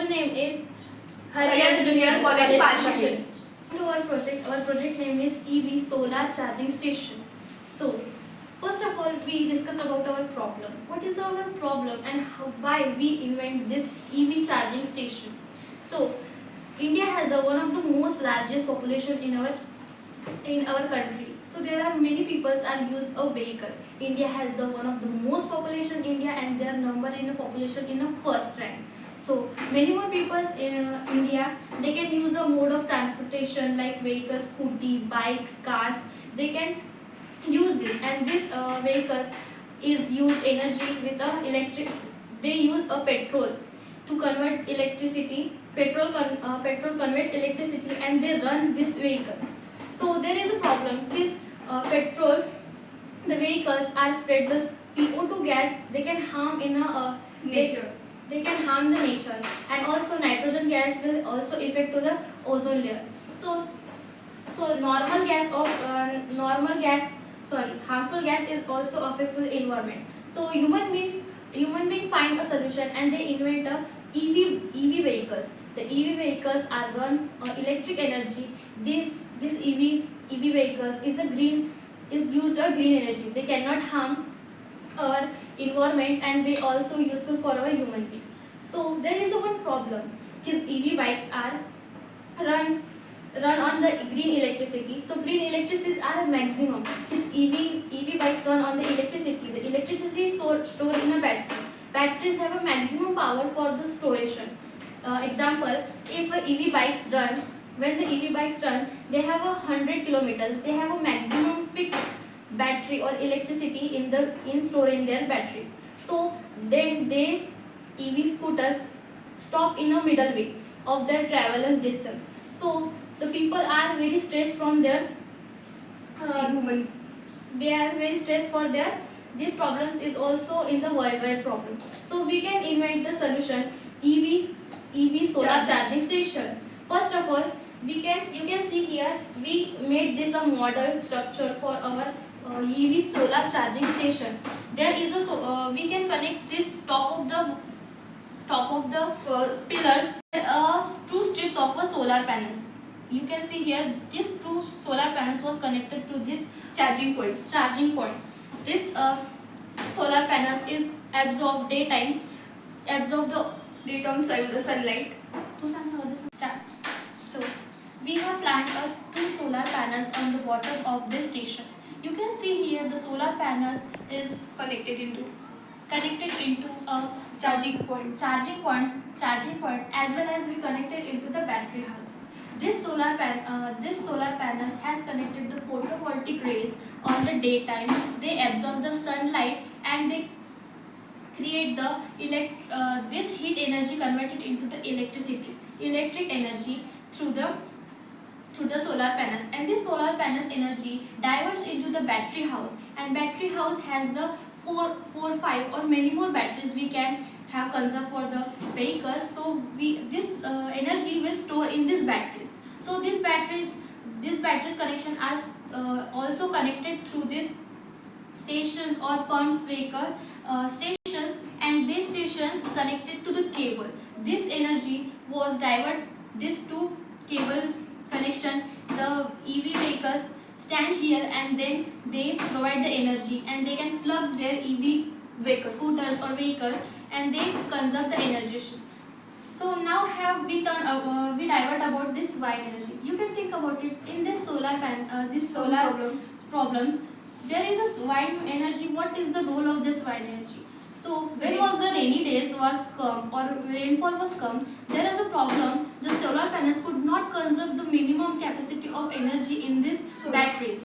full name is Harriet Junior College, Panchshiri. To our project name is EV Solar Charging Station. So, first of all, we discuss about our problem. What is our problem and why we invent this EV charging station? So, India has one of the most largest population in our country. So there are many people are use a vehicle. India has one of the most population in India, and their number in the population in the first rank. So many more people in India, they can use a mode of transportation like vehicles, scooty, bikes, cars. They can use this, and this vehicles is use energy with a electric. They use a petrol to convert electricity. Petrol convert electricity, and they run this vehicle. So there is a problem. This petrol, the vehicles are spread the CO2 gas. They can harm in nature. They can harm the nature, and also nitrogen gas will also affect to the ozone layer. So harmful gas is also affect to the environment. So human beings find a solution, and they invent a EV vehicles. The EV vehicles are run electric energy. This EV vehicles is used a green energy. They cannot harm our environment, and they also useful for our human beings. So there is one problem. His EV bikes are run on the green electricity. So green electricity are a maximum. His EV bikes run on the electricity. The electricity is stored in a battery. Batteries have a maximum power for the storage. Example, if EV bikes run, when the EV bikes run, they have 100 kilometers. They have a maximum fixed battery or electricity in storing their batteries. So then they EV scooters stop in a middle way of their travelers distance. So the people are very stressed from their they are very stressed for their these problems is also in the worldwide problem. So we can invent the solution EV solar charging station. First of all, you can see here we made this a model structure for our EV solar charging station. There is a we can connect this top of the pillars two strips of a solar panels. You can see here these two solar panels was connected to this Charging point. This solar panels is absorb the sunlight. So we have planted two solar panels on the bottom of this station. You can see here the solar panel is Connected into a charging point. charging point as well as we connected into the battery house. This solar panel has connected the photovoltaic rays on the daytime. They absorb the sunlight, and they create the this heat energy converted into the electric energy through the solar panels, and this solar panels energy diverts into the battery house, and battery house has the 5 or many more batteries we can have conserved for the vehicles. So this energy will store in these batteries. So these batteries connection are also connected through these stations or pumps vehicle stations, and these stations connected to the cable. This energy was divert this two cable connection. The EV vehicles stand here, and then they provide the energy, and they can plug their EV scooters or vehicles, and they conserve the energy. So now have we divert about this wind energy. You can think about it in this solar problems. There is a wind energy. What is the role of this wind energy? So when was the rainy days was come or rainfall was come, there is a problem. The solar panels could not conserve the minimum capacity of energy in these batteries.